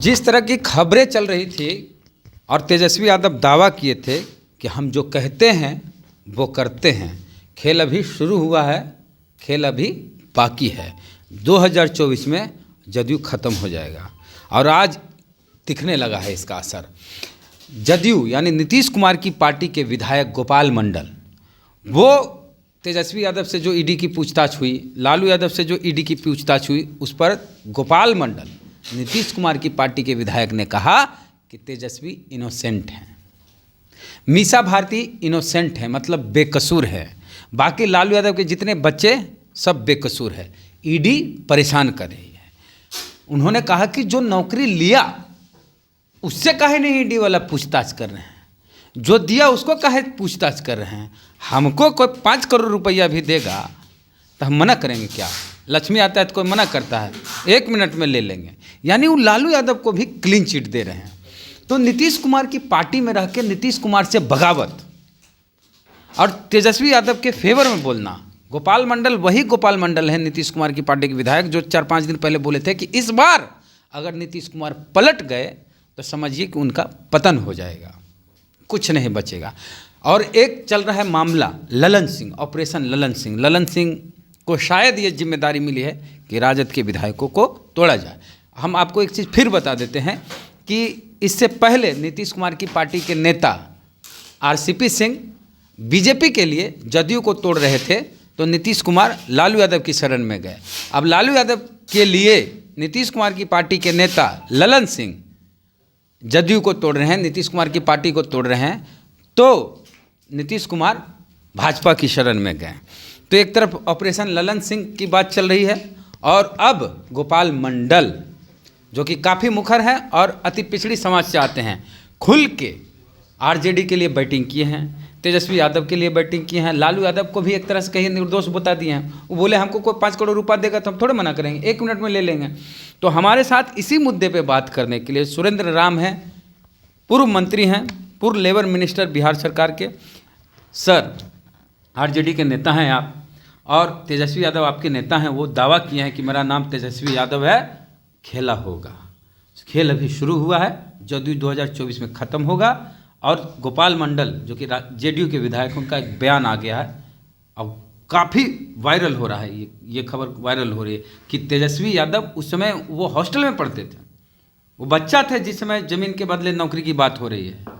जिस तरह की खबरें चल रही थी और तेजस्वी यादव दावा किए थे कि हम जो कहते हैं वो करते हैं, खेल अभी शुरू हुआ है, खेल अभी बाकी है। 2024 में जदयू ख़त्म हो जाएगा और आज दिखने लगा है इसका असर। जदयू यानी नीतीश कुमार की पार्टी के विधायक गोपाल मंडल, वो तेजस्वी यादव से जो ईडी की पूछताछ हुई, लालू यादव से जो ईडी की पूछताछ हुई, उस पर गोपाल मंडल नीतीश कुमार की पार्टी के विधायक ने कहा कि तेजस्वी इनोसेंट हैं, मीसा भारती इनोसेंट है, मतलब बेकसूर है, बाकी लालू यादव के जितने बच्चे सब बेकसूर है, ईडी परेशान कर रही है। उन्होंने कहा कि जो नौकरी लिया उससे काहे नहीं ईडी वाला पूछताछ कर रहे हैं, जो दिया उसको काहे पूछताछ कर रहे हैं। हमको कोई 5 करोड़ रुपया भी देगा तो हम मना करेंगे क्या? लक्ष्मी आता है तो कोई मना करता है, 1 मिनट में ले लेंगे। यानी वो लालू यादव को भी क्लीन चिट दे रहे हैं। तो नीतीश कुमार की पार्टी में रह के नीतीश कुमार से बगावत और तेजस्वी यादव के फेवर में बोलना। गोपाल मंडल वही गोपाल मंडल है, नीतीश कुमार की पार्टी के विधायक, जो 4-5 दिन पहले बोले थे कि इस बार अगर नीतीश कुमार पलट गए तो समझिए कि उनका पतन हो जाएगा, कुछ नहीं बचेगा। और एक चल रहा है मामला ललन सिंह, ऑपरेशन ललन सिंह। ललन सिंह को शायद ये जिम्मेदारी मिली है कि राजद के विधायकों को तोड़ा जाए। हम आपको एक चीज़ फिर बता देते हैं कि इससे पहले नीतीश कुमार की पार्टी के नेता आरसीपी सिंह बीजेपी के लिए जदयू को तोड़ रहे थे, तो नीतीश कुमार लालू यादव की शरण में गए। अब लालू यादव के लिए नीतीश कुमार की पार्टी के नेता ललन सिंह जदयू को तोड़ रहे हैं, नीतीश कुमार की पार्टी को तोड़ रहे हैं, तो नीतीश कुमार भाजपा की शरण में गए। तो एक तरफ ऑपरेशन ललन सिंह की बात चल रही है और अब गोपाल मंडल, जो कि काफ़ी मुखर हैं और अति पिछड़ी समाज से आते हैं, खुल के आरजेडी के लिए बैटिंग किए हैं, तेजस्वी यादव के लिए बैटिंग किए हैं, लालू यादव को भी एक तरह से कहीं निर्दोष बता दिए हैं। वो बोले हमको कोई 5 करोड़ रुपया देगा तो हम थोड़े मना करेंगे, 1 मिनट में ले लेंगे। तो हमारे साथ इसी मुद्दे पे बात करने के लिए सुरेंद्र राम हैं, पूर्व मंत्री हैं, पूर्व लेबर मिनिस्टर बिहार सरकार के। सर, आरजेडी के नेता हैं आप और तेजस्वी यादव आपके नेता हैं, वो दावा किए हैं कि मेरा नाम तेजस्वी यादव है, खेला होगा। खेल अभी शुरू हुआ है, जदयू 2024 में ख़त्म होगा। और गोपाल मंडल जो कि जेडीयू के विधायक, उनका एक बयान आ गया है, अब काफ़ी वायरल हो रहा है, ये खबर वायरल हो रही है कि तेजस्वी यादव उस समय वो हॉस्टल में पढ़ते थे, वो बच्चा थे जिस समय ज़मीन के बदले नौकरी की बात हो रही है।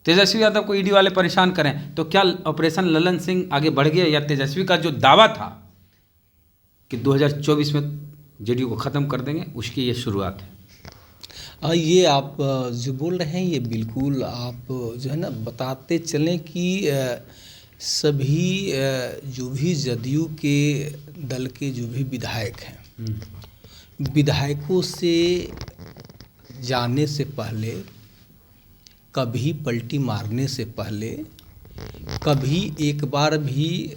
तेजस्वी यादव को ईडी वाले परेशान करें, तो क्या ऑपरेशन ललन सिंह आगे बढ़ गया या तेजस्वी का जो दावा था कि 2024 में जेडीयू को ख़त्म कर देंगे, उसकी ये शुरुआत है? ये आप जो बोल रहे हैं ये बिल्कुल आप जो है ना बताते चलें कि सभी जो भी जदयू के दल के जो भी विधायक हैं, विधायकों से जाने से पहले, कभी पलटी मारने से पहले, कभी एक बार भी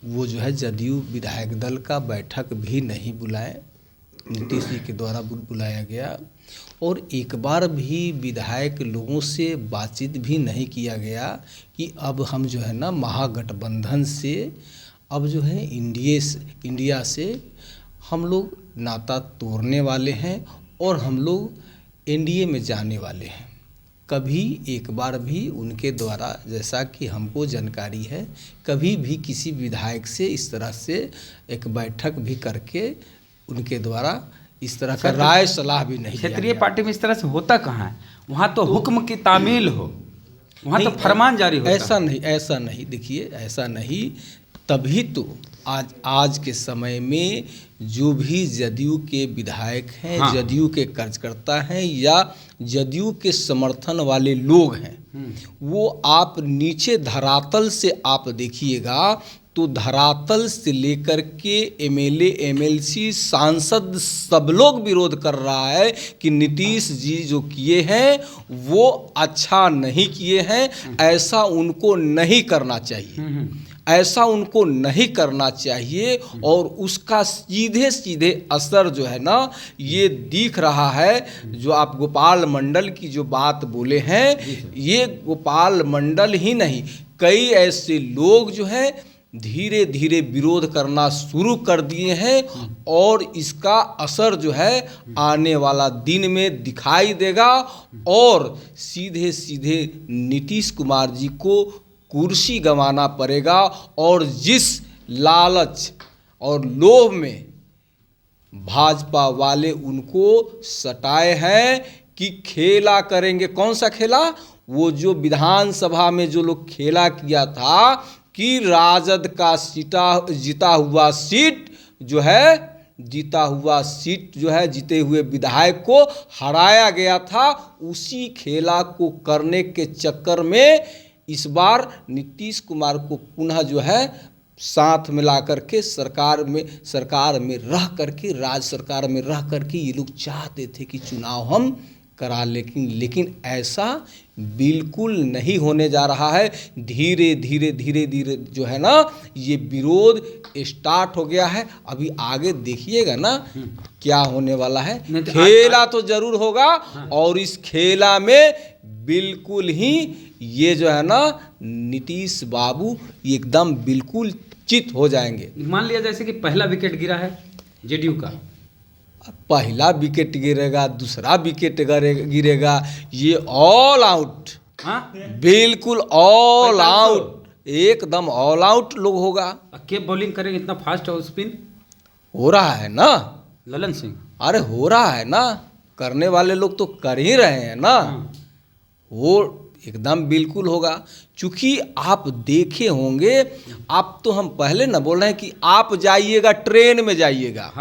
वो जो है जदयू विधायक दल का बैठक भी नहीं बुलाए, नीतीश जी के द्वारा बुलाया गया, और एक बार भी विधायक लोगों से बातचीत भी नहीं किया गया कि अब हम जो है ना महागठबंधन से, अब जो है इंडिया से हम लोग नाता तोड़ने वाले हैं और हम लोग एनडीए में जाने वाले हैं। कभी एक बार भी उनके द्वारा, जैसा कि हमको जानकारी है, कभी भी किसी विधायक से इस तरह से एक बैठक भी करके उनके द्वारा इस तरह का राय सलाह भी नहीं। क्षेत्रीय पार्टी में इस तरह से होता कहाँ है? वहाँ तो हुक्म की तामील हो, वहाँ तो फरमान जारी होता है। ऐसा नहीं देखिए, ऐसा नहीं। तभी तो आज के समय में जो भी जदयू के विधायक हैं, हाँ, जदयू के कार्यकर्ता हैं या जदयू के समर्थन वाले लोग हैं, वो आप नीचे धरातल से आप देखिएगा तो धरातल से लेकर के एमएलए, एमएलसी, सांसद सब लोग विरोध कर रहा है कि नीतीश जी जो किए हैं वो अच्छा नहीं किए हैं, ऐसा उनको नहीं करना चाहिए, ऐसा उनको नहीं करना चाहिए। और उसका सीधे सीधे असर जो है ना ये दिख रहा है। जो आप गोपाल मंडल की जो बात बोले हैं, ये गोपाल मंडल ही नहीं, कई ऐसे लोग जो हैं धीरे धीरे विरोध करना शुरू कर दिए हैं और इसका असर जो है आने वाला दिन में दिखाई देगा और सीधे सीधे नीतीश कुमार जी को कुर्सी गंवाना पड़ेगा। और जिस लालच और लोभ में भाजपा वाले उनको सताए हैं कि खेला करेंगे, कौन सा खेला, वो जो विधानसभा में जो लोग खेला किया था कि राजद का जीता हुआ सीट जो है जीते हुए विधायक को हराया गया था, उसी खेला को करने के चक्कर में इस बार नीतीश कुमार को पुनः जो है साथ मिला करके सरकार में रह करके, राज्य सरकार में रह करके ये लोग चाहते थे कि चुनाव हम करा, लेकिन ऐसा बिल्कुल नहीं होने जा रहा है। धीरे धीरे जो है ना ये विरोध स्टार्ट हो गया है। अभी आगे देखिएगा ना क्या होने वाला है। खेला तो जरूर होगा और इस खेला में बिल्कुल ही ये जो है ना नीतीश बाबू एकदम बिल्कुल चित हो जाएंगे। मान लिया जैसे कि पहला विकेट गिरा है जेडीयू का, पहला विकेट गिरेगा, दूसरा विकेट गिरेगा, ये ऑल आउट, बिल्कुल ऑल आउट, एकदम ऑल आउट लोग होगा। के बॉलिंग करेंगे, इतना फास्ट और स्पिन हो रहा है ना ललन सिंह, अरे हो रहा है ना, करने वाले लोग तो कर ही रहे हैं ना, वो एकदम बिल्कुल होगा। चूंकि आप देखे होंगे, आप तो हम पहले ना बोल रहे हैं कि आप जाइएगा ट्रेन में जाइएगा,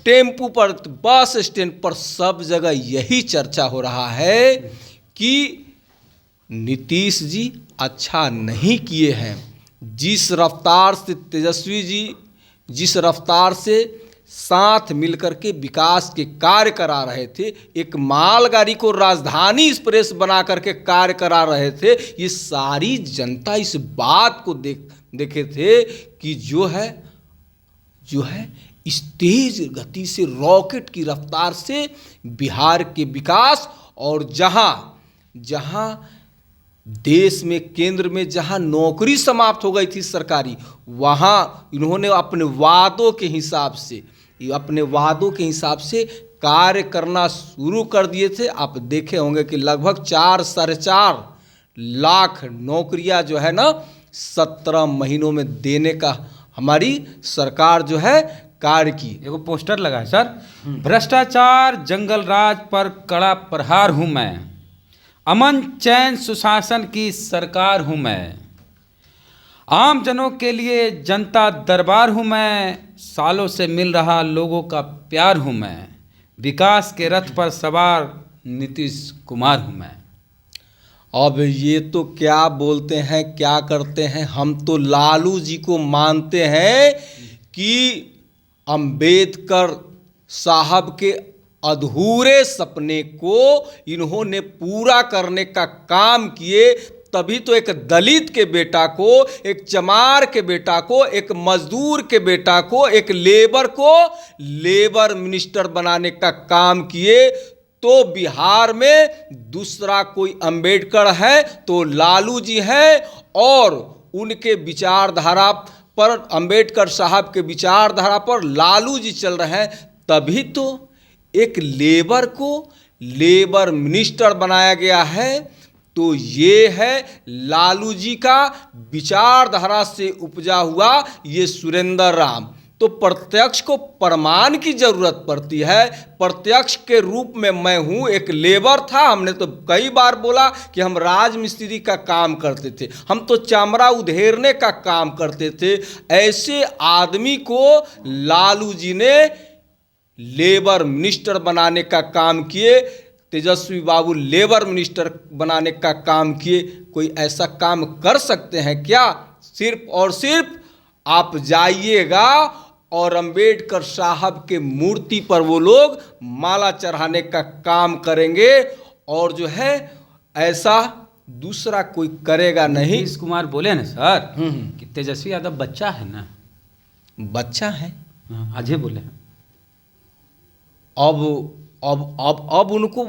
टेम्पू पर, बस स्टैंड पर, सब जगह यही चर्चा हो रहा है कि नीतीश जी अच्छा नहीं किए हैं। जिस रफ्तार से तेजस्वी जी जिस रफ्तार से साथ मिलकर के विकास के कार्य करा रहे थे, एक मालगाड़ी को राजधानी एक्सप्रेस बना करके कार्य करा रहे थे, ये सारी जनता इस बात को देखे थे कि जो है इस तेज गति से रॉकेट की रफ्तार से बिहार के विकास, और जहां देश में केंद्र में जहां नौकरी समाप्त हो गई थी सरकारी, वहां इन्होंने अपने वादों के हिसाब से कार्य करना शुरू कर दिए थे। आप देखे होंगे कि लगभग 4-4.5 लाख नौकरियां जो है ना 17 महीनों में देने का हमारी सरकार जो है कार्य की। एगो पोस्टर लगा है सर, भ्रष्टाचार जंगल राज पर कड़ा प्रहार हूं मैं, अमन चैन सुशासन की सरकार हूं मैं, आम जनों के लिए जनता दरबार हूं मैं, सालों से मिल रहा लोगों का प्यार हूं मैं, विकास के रथ पर सवार नीतीश कुमार हूं मैं। अब ये तो क्या बोलते हैं, क्या करते हैं, हम तो लालू जी को मानते हैं कि अंबेडकर साहब के अधूरे सपने को इन्होंने पूरा करने का काम किए, तभी तो एक दलित के बेटा को, एक चमार के बेटा को, एक मजदूर के बेटा को, एक लेबर मिनिस्टर बनाने का काम किए। तो बिहार में दूसरा कोई अंबेडकर है तो लालू जी हैं, और उनके विचारधारा पर, अंबेडकर साहब के विचारधारा पर लालू जी चल रहे हैं, तभी तो एक लेबर को लेबर मिनिस्टर बनाया गया है। तो ये है लालू जी का विचारधारा से उपजा हुआ ये सुरेंद्र राम। तो प्रत्यक्ष को प्रमाण की जरूरत पड़ती है। प्रत्यक्ष के रूप में मैं हूँ, एक लेबर था, हमने तो कई बार बोला कि हम राजमिस्त्री का काम करते थे, हम तो चमड़ा उधेरने का काम करते थे। ऐसे आदमी को लालू जी ने लेबर मिनिस्टर बनाने का काम किए, तेजस्वी बाबू लेबर मिनिस्टर बनाने का काम किए। कोई ऐसा काम कर सकते हैं क्या? सिर्फ और सिर्फ आप जाइएगा और अंबेडकर साहब के मूर्ति पर वो लोग माला चढ़ाने का काम करेंगे, और जो है ऐसा दूसरा कोई करेगा नहीं। नीतीश कुमार बोले ना सर कि तेजस्वी यादव बच्चा है ना, बच्चा है, आज ही बोले हैं। अब उनको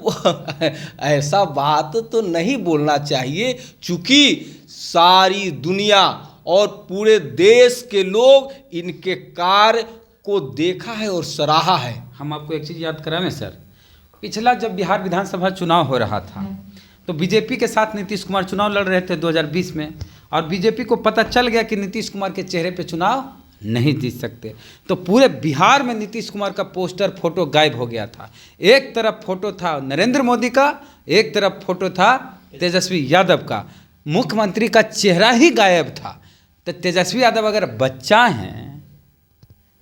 ऐसा बात तो नहीं बोलना चाहिए, चूंकि सारी दुनिया और पूरे देश के लोग इनके कार्य को देखा है और सराहा है। हम आपको एक चीज़ याद करावें सर, पिछला जब बिहार विधानसभा चुनाव हो रहा था तो बीजेपी के साथ नीतीश कुमार चुनाव लड़ रहे थे 2020 में, और बीजेपी को पता चल गया कि नीतीश कुमार के चेहरे पे चुनाव नहीं जीत सकते, तो पूरे बिहार में नीतीश कुमार का पोस्टर फोटो गायब हो गया था। एक तरफ फोटो था नरेंद्र मोदी का, एक तरफ फोटो था तेजस्वी यादव का, मुख्यमंत्री का चेहरा ही गायब था। तो तेजस्वी यादव अगर बच्चा हैं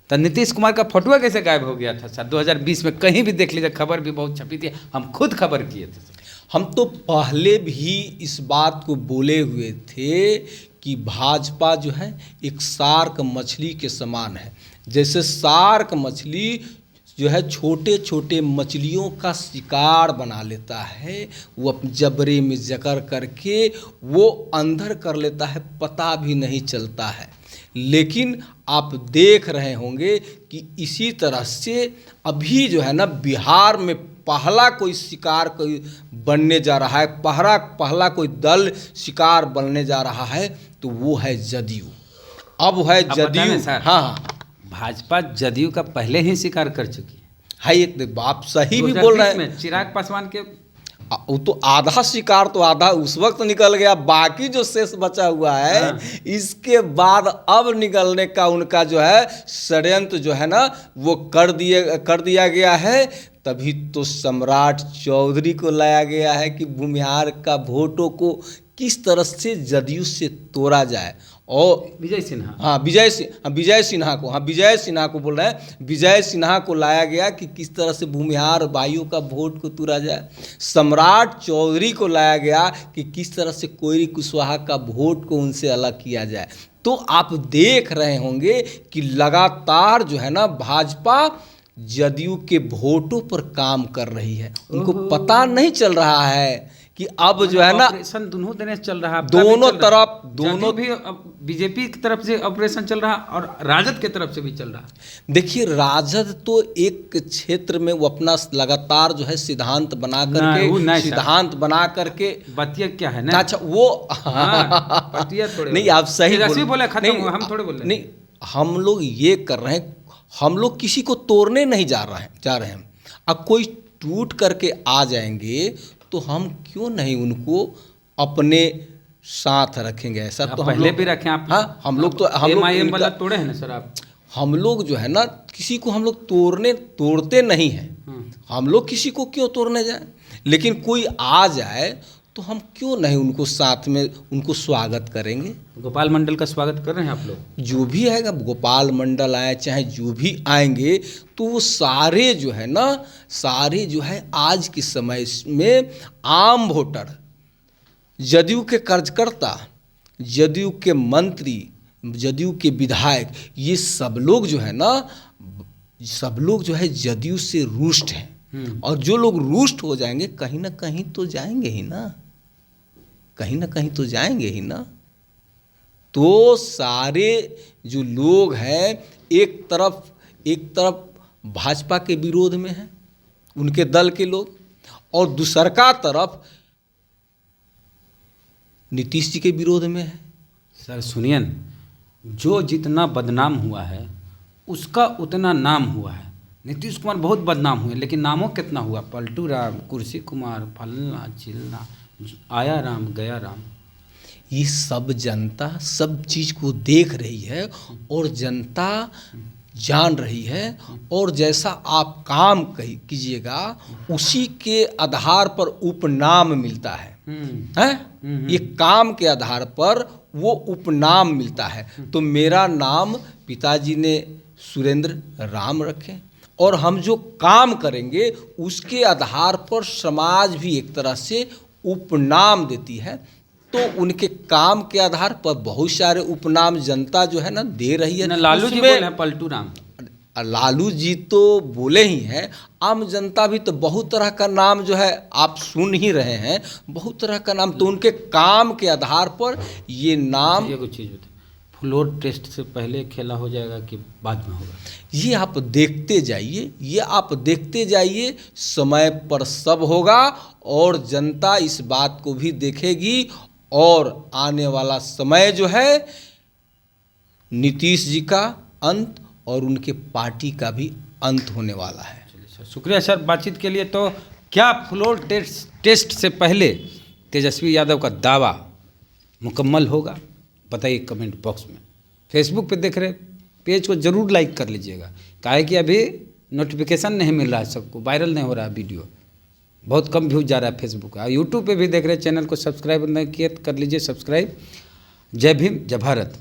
तो नीतीश कुमार का फोटो कैसे गायब हो गया था सर? 2020 में कहीं भी देख लीजिए, खबर भी बहुत छपी थी, हम खुद खबर किए थे सर। हम तो पहले भी इस बात को बोले हुए थे कि भाजपा जो है एक शार्क मछली के समान है। जैसे शार्क मछली जो है छोटे छोटे मछलियों का शिकार बना लेता है, वो अपने जबड़े में जकड़ करके वो अंदर कर लेता है, पता भी नहीं चलता है। लेकिन आप देख रहे होंगे कि इसी तरह से अभी जो है ना बिहार में पहला कोई शिकार कोई बनने जा रहा है, पहला कोई दल शिकार बनने जा रहा है, तो वो है जदयू। अब है जदयू। हाँ, भाजपा जदयू का पहले ही शिकार कर चुकी है। एक बाप सही भी बोल रहे हैं। चिराग पासवान के वो तो आधा शिकार तो आधा उस वक्त निकल गया, बाकी जो शेष बचा हुआ है इसके बाद अब निकलने का उनका जो है षड्यंत्र जो है ना वो कर दिया गया है। तभी तो सम्राट चौधरी को लाया गया है कि भूमिहार का वोटों को किस तरह से जदयू से तोड़ा जाए। और विजय सिन्हा, हाँ विजय सिन्हा को बोल रहे हैं, विजय सिन्हा को लाया गया कि किस तरह से भूमिहार भाइयों का वोट को तोड़ा जाए। सम्राट चौधरी को लाया गया कि किस तरह से कोयरी कुशवाहा का वोट को उनसे अलग किया जाए। तो आप देख रहे होंगे कि लगातार जो है ना भाजपा जदयू के वोटों पर काम कर रही है। उनको पता नहीं चल रहा है कि अब जो है ना ऑपरेशन दोनों तरह चल रहा है, दोनों तरफ, दोनों भी बीजेपी की तरफ से ऑपरेशन चल रहा है और राजद की तरफ से भी चल रहा है। देखिए राजद तो एक क्षेत्र में वो अपना लगातार जो है सिद्धांत बना करके बतिया क्या है ना, अच्छा वो नहीं, आप सही बोले, खत्म, हम थोड़े बोले नहीं, हम लोग ये कर रहे हैं, हम लोग किसी को तोड़ने नहीं जा रहे हैं। अब कोई टूट करके आ जाएंगे तो हम क्यों नहीं उनको अपने साथ रखेंगे? ऐसा तो पहले भी रखें आप। हाँ, हम लोग वाला तोड़े हैं ना सर आप। हम लोग जो है ना किसी को हम लोग तोड़ते नहीं हैं। हम लोग किसी को क्यों तोड़ने जाएं? लेकिन कोई आ जाए तो हम क्यों नहीं उनको साथ में उनको स्वागत करेंगे। गोपाल मंडल का स्वागत कर रहे हैं आप लोग? जो भी आएगा, गोपाल मंडल आए चाहे जो भी आएंगे, तो वो सारे जो है ना जो है आज के समय में आम वोटर, जदयू के कार्यकर्ता, जदयू के मंत्री, जदयू के विधायक, ये सब लोग जो है ना जदयू से रुष्ट हैं। और जो लोग रुष्ट हो जाएंगे कहीं ना कहीं तो जाएंगे ही ना, कहीं ना कहीं तो जाएंगे ही ना। तो सारे जो लोग हैं एक तरफ भाजपा के विरोध में हैं, उनके दल के लोग, और दूसरा तरफ नीतीश जी के विरोध में है। सर सुनिए, जो जितना बदनाम हुआ है उसका उतना नाम हुआ है। नीतीश कुमार बहुत बदनाम हुए, लेकिन नामों कितना हुआ? पलटू राम, कुर्सी कुमार, फलना चिलना, आया राम गया राम। ये सब जनता सब चीज़ को देख रही है और जनता जान रही है, और जैसा आप काम कीजिएगा उसी के आधार पर उपनाम मिलता है। ये काम के आधार पर वो उपनाम मिलता है। तो मेरा नाम पिताजी ने सुरेंद्र राम रखे, और हम जो काम करेंगे उसके आधार पर समाज भी एक तरह से उपनाम देती है। तो उनके काम के आधार पर बहुत सारे उपनाम जनता जो है ना दे रही है। लालू जी बोले हैं पलटू राम, लालू जी तो बोले ही हैं, आम जनता भी तो बहुत तरह का नाम जो है आप सुन ही रहे हैं, बहुत तरह का नाम। तो उनके काम के आधार पर ये नाम। ये कुछ चीज़ बताइए, फ्लोर टेस्ट से पहले खेला हो जाएगा कि बाद में होगा? ये आप देखते जाइए, समय पर सब होगा और जनता इस बात को भी देखेगी, और आने वाला समय जो है नीतीश जी का अंत और उनके पार्टी का भी अंत होने वाला है। शुक्रिया सर बातचीत के लिए। तो क्या फ्लोर टेस्ट से पहले तेजस्वी यादव का दावा मुकम्मल होगा? बताइए कमेंट बॉक्स में। फेसबुक पे देख रहे पेज को ज़रूर लाइक कर लीजिएगा, काहे कि अभी नोटिफिकेशन नहीं मिल रहा है, सबको वायरल नहीं हो रहा है वीडियो, बहुत कम व्यूज जा रहा है फेसबुक का। यूट्यूब पे भी देख रहे चैनल को सब्सक्राइब नहीं किए तो कर लीजिए सब्सक्राइब। जय भीम, जय भारत।